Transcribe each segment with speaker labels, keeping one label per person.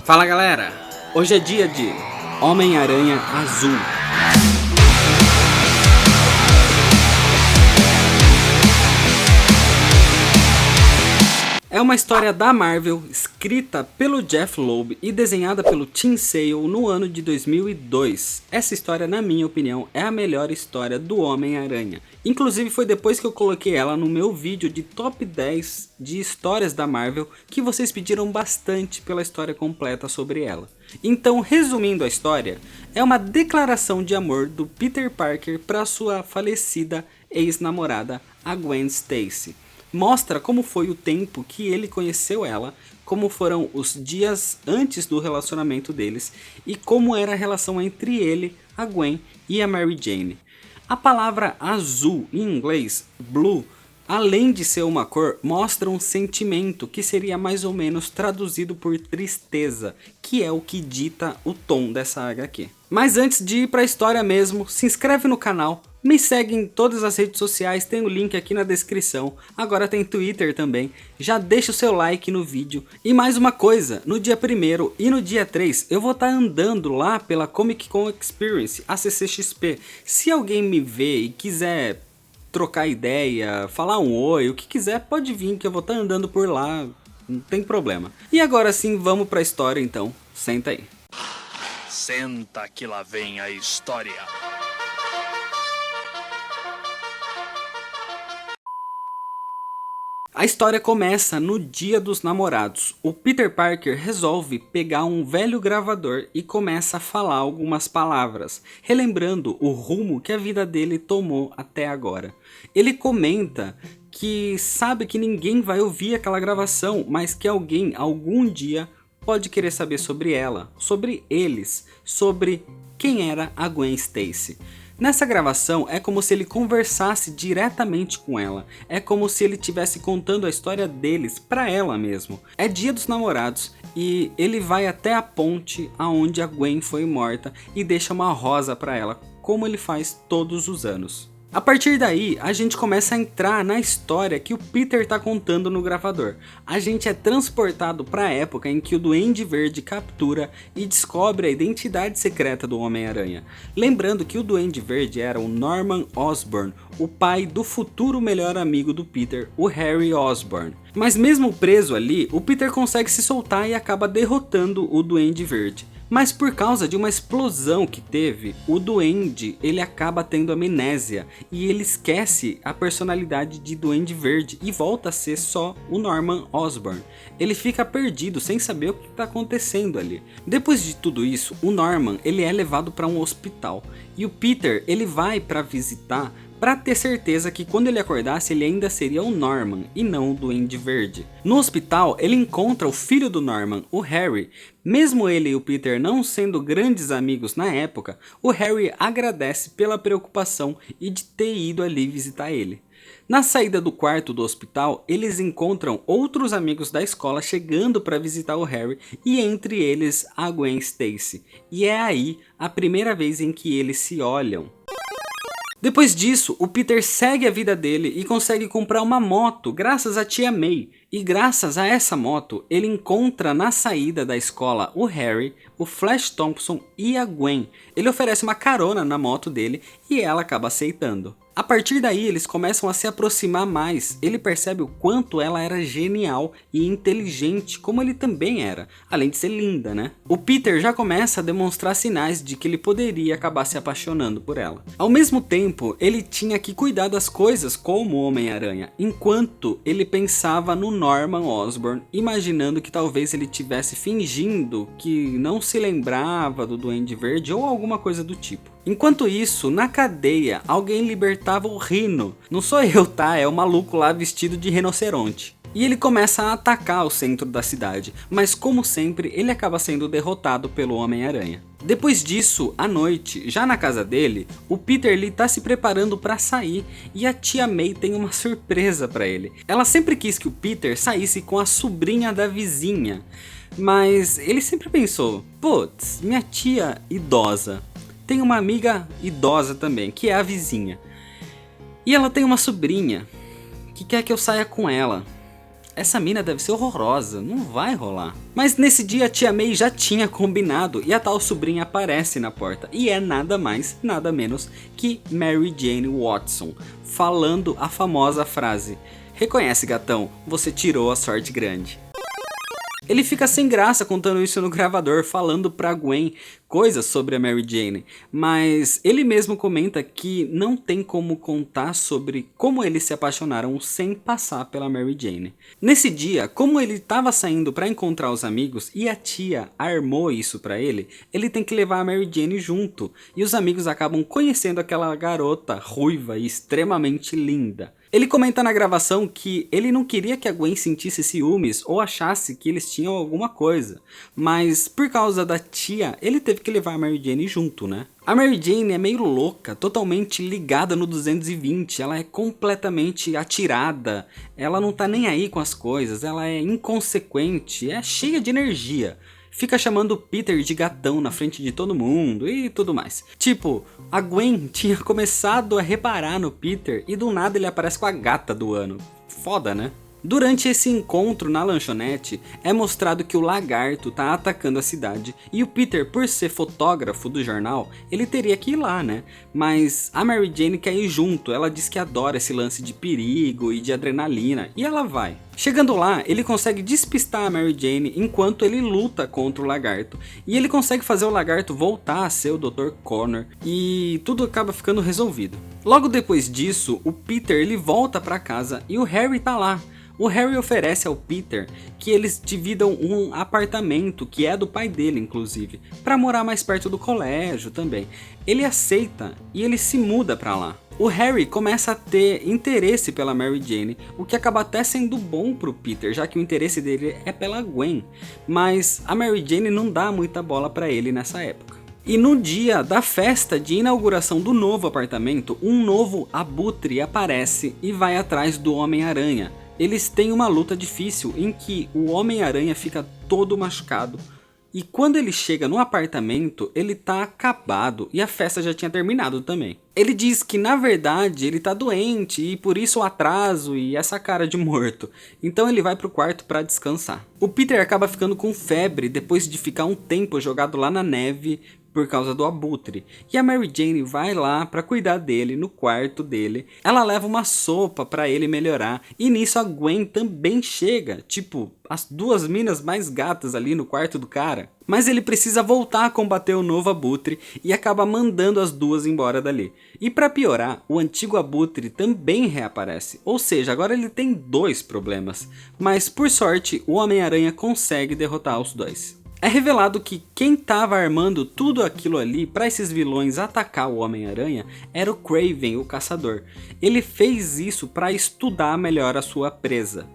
Speaker 1: Fala galera, hoje é dia de Homem-Aranha Azul. É uma história da Marvel, escrita pelo Jeff Loeb e desenhada pelo Tim Sale no ano de 2002. Essa história, na minha opinião, é a melhor história do Homem-Aranha. Inclusive foi depois que eu coloquei ela no meu vídeo de top 10 de histórias da Marvel, que vocês pediram bastante pela história completa sobre ela. Então, resumindo a história, é uma declaração de amor do Peter Parker para sua falecida ex-namorada, a Gwen Stacy. Mostra como foi o tempo que ele conheceu ela, como foram os dias antes do relacionamento deles e como era a relação entre ele, a Gwen e a Mary Jane. A palavra azul em inglês, blue, além de ser uma cor, mostra um sentimento que seria mais ou menos traduzido por tristeza, que é o que dita o tom dessa HQ. Mas antes de ir para a história mesmo, se inscreve no canal, me segue em todas as redes sociais, tem o link aqui na descrição, agora tem Twitter também, já deixa o seu like no vídeo. E mais uma coisa, no dia 1º e no dia 3 eu vou estar andando lá pela Comic Con Experience, a CCXP. Se alguém me ver e quiser trocar ideia, falar um oi, o que quiser, pode vir que eu vou estar andando por lá, não tem problema. E agora sim, vamos para a história então, senta aí.
Speaker 2: Senta que lá vem a história.
Speaker 1: A história começa no Dia dos Namorados. O Peter Parker resolve pegar um velho gravador e começa a falar algumas palavras, relembrando o rumo que a vida dele tomou até agora. Ele comenta que sabe que ninguém vai ouvir aquela gravação, mas que alguém, algum dia, pode querer saber sobre ela, sobre eles, sobre quem era a Gwen Stacy. Nessa gravação é como se ele conversasse diretamente com ela, é como se ele estivesse contando a história deles para ela mesmo. É Dia dos Namorados e ele vai até a ponte aonde a Gwen foi morta e deixa uma rosa para ela, como ele faz todos os anos. A partir daí, a gente começa a entrar na história que o Peter tá contando no gravador. A gente é transportado para a época em que o Duende Verde captura e descobre a identidade secreta do Homem-Aranha. Lembrando que o Duende Verde era o Norman Osborn, o pai do futuro melhor amigo do Peter, o Harry Osborn. Mas mesmo preso ali, o Peter consegue se soltar e acaba derrotando o Duende Verde. Mas por causa de uma explosão que teve, o Duende ele acaba tendo amnésia e ele esquece a personalidade de Duende Verde e volta a ser só o Norman Osborn. Ele fica perdido sem saber o que está acontecendo ali. Depois de tudo isso, o Norman ele é levado para um hospital e o Peter ele vai para visitar para ter certeza que quando ele acordasse ele ainda seria o Norman e não o Duende Verde. No hospital ele encontra o filho do Norman, o Harry. Mesmo ele e o Peter não sendo grandes amigos na época, o Harry agradece pela preocupação e de ter ido ali visitar ele. Na saída do quarto do hospital, eles encontram outros amigos da escola chegando para visitar o Harry e entre eles a Gwen Stacy. E é aí a primeira vez em que eles se olham. Depois disso, o Peter segue a vida dele e consegue comprar uma moto graças à tia May. E graças a essa moto, ele encontra na saída da escola o Harry, o Flash Thompson e a Gwen. Ele oferece uma carona na moto dele e ela acaba aceitando. A partir daí eles começam a se aproximar mais, ele percebe o quanto ela era genial e inteligente como ele também era, além de ser linda, né? O Peter já começa a demonstrar sinais de que ele poderia acabar se apaixonando por ela. Ao mesmo tempo, ele tinha que cuidar das coisas como o Homem-Aranha, enquanto ele pensava no Norman Osborn, imaginando que talvez ele estivesse fingindo que não se lembrava do Duende Verde ou alguma coisa do tipo. Enquanto isso, na cadeia, alguém libertava o Rhino. Não sou eu, tá? É o maluco lá vestido de rinoceronte. E ele começa a atacar o centro da cidade, mas como sempre, ele acaba sendo derrotado pelo Homem-Aranha. Depois disso, à noite, já na casa dele, o Peter ele tá se preparando para sair e a tia May tem uma surpresa para ele. Ela sempre quis que o Peter saísse com a sobrinha da vizinha, mas ele sempre pensou, putz, minha tia idosa tem uma amiga idosa também, que é a vizinha. E ela tem uma sobrinha que quer que eu saia com ela. essa mina deve ser horrorosa, não vai rolar. Mas nesse dia a tia May já tinha combinado e a tal sobrinha aparece na porta. E é nada mais, nada menos que Mary Jane Watson, falando a famosa frase: reconhece, gatão, você tirou a sorte grande. Ele fica sem graça contando isso no gravador, falando pra Gwen coisas sobre a Mary Jane, mas ele mesmo comenta que não tem como contar sobre como eles se apaixonaram sem passar pela Mary Jane. Nesse dia, como ele estava saindo para encontrar os amigos e a tia armou isso pra ele, ele tem que levar a Mary Jane junto, e os amigos acabam conhecendo aquela garota ruiva e extremamente linda. Ele comenta na gravação que ele não queria que a Gwen sentisse ciúmes ou achasse que eles tinham alguma coisa, mas por causa da tia, ele teve que levar a Mary Jane junto, né? A Mary Jane é meio louca, totalmente ligada no 220, ela é completamente atirada, ela não tá nem aí com as coisas, ela é inconsequente, é cheia de energia. Fica chamando o Peter de gatão na frente de todo mundo e tudo mais. Tipo, a Gwen tinha começado a reparar no Peter e do nada ele aparece com a gata do ano. Foda, né? Durante esse encontro na lanchonete, é mostrado que o lagarto tá atacando a cidade e o Peter, por ser fotógrafo do jornal, ele teria que ir lá, né? Mas a Mary Jane quer ir junto, ela diz que adora esse lance de perigo e de adrenalina, e ela vai. Chegando lá, ele consegue despistar a Mary Jane enquanto ele luta contra o lagarto, e ele consegue fazer o lagarto voltar a ser o Dr. Connor, e tudo acaba ficando resolvido. Logo depois disso, o Peter ele volta para casa e o Harry tá lá. O Harry oferece ao Peter que eles dividam um apartamento, que é do pai dele inclusive, para morar mais perto do colégio também. Ele aceita e ele se muda para lá. O Harry começa a ter interesse pela Mary Jane, o que acaba até sendo bom pro Peter, já que o interesse dele é pela Gwen, mas a Mary Jane não dá muita bola para ele nessa época. E no dia da festa de inauguração do novo apartamento, um novo abutre aparece e vai atrás do Homem-Aranha. Eles têm uma luta difícil em que o Homem-Aranha fica todo machucado. E quando ele chega no apartamento, ele tá acabado e a festa já tinha terminado também. Ele diz que na verdade ele tá doente e por isso o atraso e essa cara de morto. Então ele vai pro quarto para descansar. O Peter acaba ficando com febre depois de ficar um tempo jogado lá na neve por causa do abutre. E a Mary Jane vai lá pra cuidar dele no quarto dele. Ela leva uma sopa pra ele melhorar. E nisso a Gwen também chega. Tipo, as duas minas mais gatas ali no quarto do cara. Mas ele precisa voltar a combater o novo abutre e acaba mandando as duas embora dali. E pra piorar, o antigo abutre também reaparece. Ou seja, agora ele tem dois problemas. Mas por sorte, o Homem-Aranha consegue derrotar os dois. É revelado que quem estava armando tudo aquilo ali para esses vilões atacar o Homem-Aranha era o Kraven, o caçador. Ele fez isso para estudar melhor a sua presa.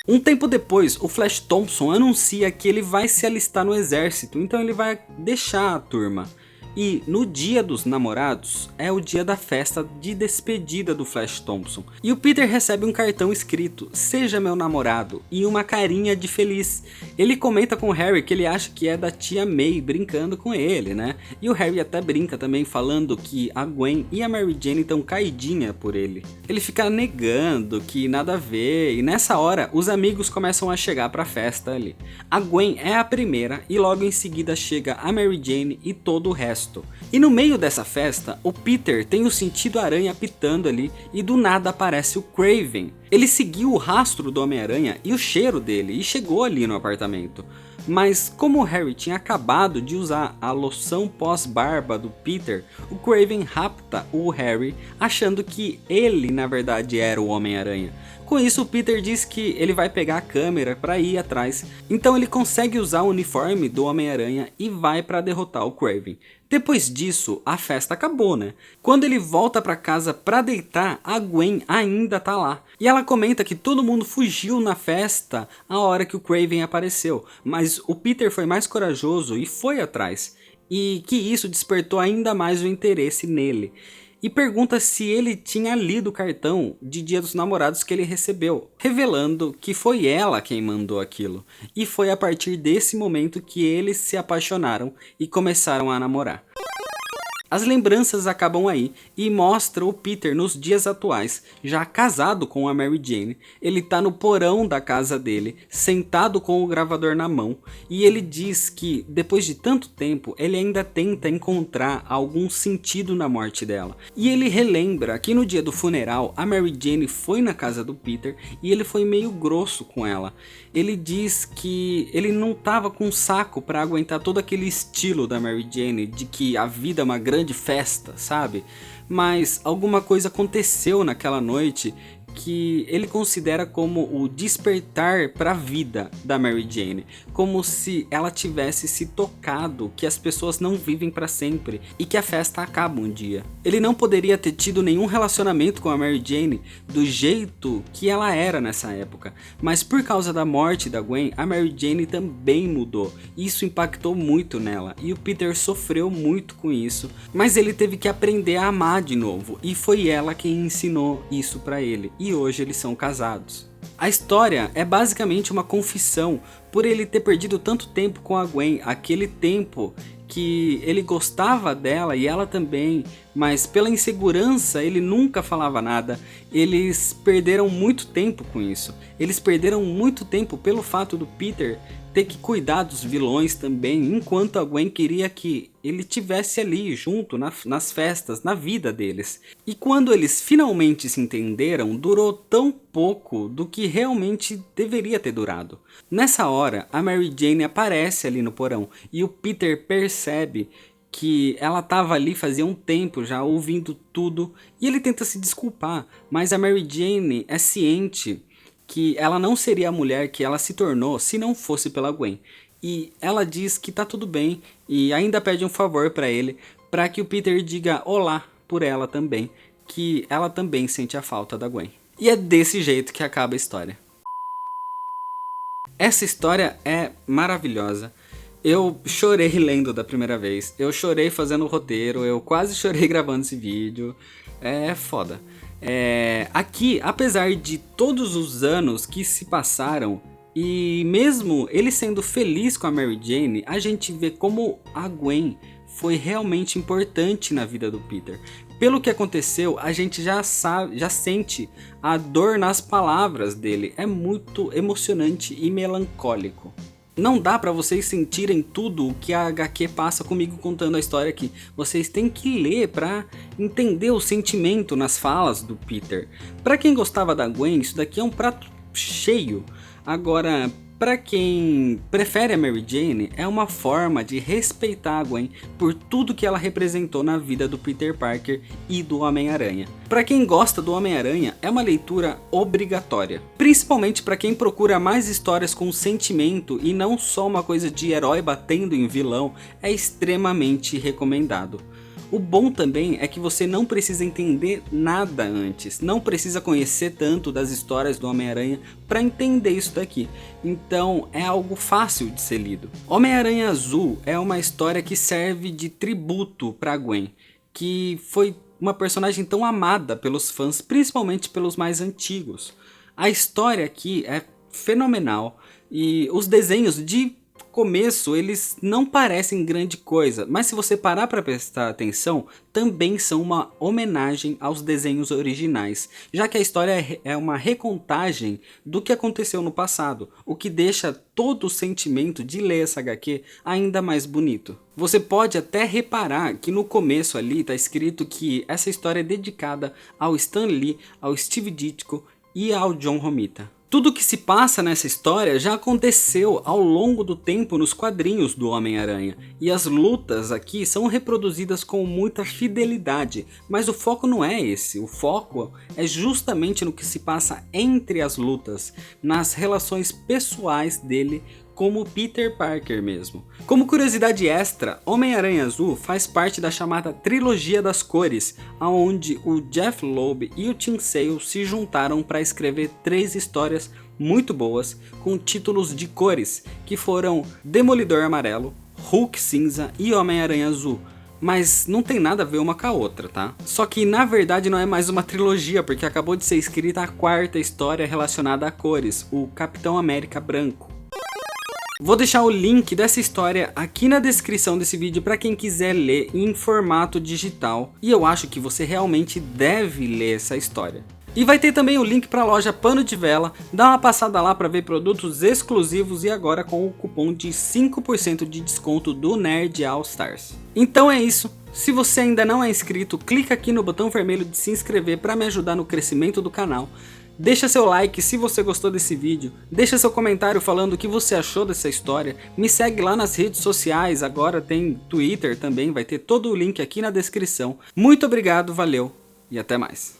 Speaker 1: Um tempo depois, o Flash Thompson anuncia que ele vai se alistar no exército, então ele vai deixar a turma. E no dia dos namorados é o dia da festa de despedida do Flash Thompson. E o Peter recebe um cartão escrito "Seja meu namorado" e uma carinha de feliz. Ele comenta com o Harry que ele acha que é da tia May brincando com ele, né? E o Harry até brinca também falando que a Gwen e a Mary Jane estão caidinha por ele. Ele fica negando que nada a ver e nessa hora os amigos começam a chegar pra festa ali. A Gwen é a primeira e logo em seguida chega a Mary Jane e todo o resto. E no meio dessa festa, o Peter tem o sentido aranha pitando ali e do nada aparece o Kraven. Ele seguiu o rastro do Homem-Aranha e o cheiro dele e chegou ali no apartamento. Mas como o Harry tinha acabado de usar a loção pós-barba do Peter, o Kraven rapta o Harry achando que ele na verdade era o Homem-Aranha. Com isso, o Peter diz que ele vai pegar a câmera para ir atrás, então ele consegue usar o uniforme do Homem-Aranha e vai para derrotar o Kraven. Depois disso, a festa acabou, né? Quando ele volta para casa para deitar, a Gwen ainda tá lá. E ela comenta que todo mundo fugiu na festa a hora que o Kraven apareceu, mas o Peter foi mais corajoso e foi atrás, e que isso despertou ainda mais o interesse nele. E pergunta se ele tinha lido o cartão de Dia dos Namorados que ele recebeu, revelando que foi ela quem mandou aquilo. E foi a partir desse momento que eles se apaixonaram e começaram a namorar. As lembranças acabam aí e mostra o Peter nos dias atuais, já casado com a Mary Jane. Ele tá no porão da casa dele, sentado com o gravador na mão, e ele diz que depois de tanto tempo ele ainda tenta encontrar algum sentido na morte dela. E ele relembra que no dia do funeral a Mary Jane foi na casa do Peter e ele foi meio grosso com ela. Ele diz que ele não tava com saco para aguentar todo aquele estilo da Mary Jane, de que a vida é uma grande festa, sabe? Mas alguma coisa aconteceu naquela noite que ele considera como o despertar para a vida da Mary Jane, como se ela tivesse se tocado que as pessoas não vivem para sempre e que a festa acaba um dia. Ele não poderia ter tido nenhum relacionamento com a Mary Jane do jeito que ela era nessa época, mas por causa da morte da Gwen, a Mary Jane também mudou. Isso impactou muito nela e o Peter sofreu muito com isso, mas ele teve que aprender a amar de novo e foi ela quem ensinou isso para ele. E hoje eles são casados. A história é basicamente uma confissão por ele ter perdido tanto tempo com a Gwen, aquele tempo que ele gostava dela e ela também, mas pela insegurança ele nunca falava nada. Eles perderam muito tempo com isso. Eles perderam muito tempo pelo fato do Peter ter que cuidar dos vilões também, enquanto a Gwen queria que ele tivesse ali junto nas festas, na vida deles. E quando eles finalmente se entenderam, durou tão pouco do que realmente deveria ter durado. Nessa hora, a Mary Jane aparece ali no porão e o Peter percebe que ela estava ali fazia um tempo já ouvindo tudo e ele tenta se desculpar, mas a Mary Jane é ciente que ela não seria a mulher que ela se tornou se não fosse pela Gwen. E ela diz que tá tudo bem e ainda pede um favor para ele, para que o Peter diga olá por ela também, que ela também sente a falta da Gwen. E é desse jeito que acaba a história. Essa história é maravilhosa. Eu chorei lendo da primeira vez, eu chorei fazendo o roteiro, eu quase chorei gravando esse vídeo. É foda. Aqui, apesar de todos os anos que se passaram, e mesmo ele sendo feliz com a Mary Jane, a gente vê como a Gwen foi realmente importante na vida do Peter. Pelo que aconteceu, a gente já sente a dor nas palavras dele. É muito emocionante e melancólico. Não dá pra vocês sentirem tudo o que a HQ passa comigo contando a história aqui. Vocês têm que ler pra entender o sentimento nas falas do Peter. Pra quem gostava da Gwen, isso daqui é um prato cheio. Agora, pra quem prefere a Mary Jane, é uma forma de respeitar a Gwen por tudo que ela representou na vida do Peter Parker e do Homem-Aranha. Pra quem gosta do Homem-Aranha, é uma leitura obrigatória. Principalmente pra quem procura mais histórias com sentimento e não só uma coisa de herói batendo em vilão, é extremamente recomendado. O bom também é que você não precisa entender nada antes, não precisa conhecer tanto das histórias do Homem-Aranha para entender isso daqui, então é algo fácil de ser lido. Homem-Aranha Azul é uma história que serve de tributo para Gwen, que foi uma personagem tão amada pelos fãs, principalmente pelos mais antigos. A história aqui é fenomenal e os desenhos de começo eles não parecem grande coisa, mas se você parar para prestar atenção, também são uma homenagem aos desenhos originais, já que a história é uma recontagem do que aconteceu no passado, o que deixa todo o sentimento de ler essa HQ ainda mais bonito. Você pode até reparar que no começo ali está escrito que essa história é dedicada ao Stan Lee, ao Steve Ditko e ao John Romita. Tudo que se passa nessa história já aconteceu ao longo do tempo nos quadrinhos do Homem-Aranha, e as lutas aqui são reproduzidas com muita fidelidade, mas o foco não é esse, o foco é justamente no que se passa entre as lutas, nas relações pessoais dele como Peter Parker mesmo. Como curiosidade extra, Homem-Aranha Azul faz parte da chamada Trilogia das Cores, onde o Jeff Loeb e o Tim Sale se juntaram para escrever 3 histórias muito boas com títulos de cores, que foram Demolidor Amarelo, Hulk Cinza e Homem-Aranha Azul. Mas não tem nada a ver uma com a outra, tá? Só que na verdade não é mais uma trilogia, porque acabou de ser escrita a 4ª história relacionada a cores, o Capitão América Branco. Vou deixar o link dessa história aqui na descrição desse vídeo para quem quiser ler em formato digital. E eu acho que você realmente deve ler essa história. E vai ter também o link para a loja Pano de Vela, dá uma passada lá para ver produtos exclusivos e agora com o cupom de 5% de desconto do Nerd All Stars. Então é isso, se você ainda não é inscrito, clica aqui no botão vermelho de se inscrever para me ajudar no crescimento do canal. Deixa seu like se você gostou desse vídeo, deixa seu comentário falando o que você achou dessa história, me segue lá nas redes sociais, agora tem Twitter também, vai ter todo o link aqui na descrição. Muito obrigado, valeu e até mais.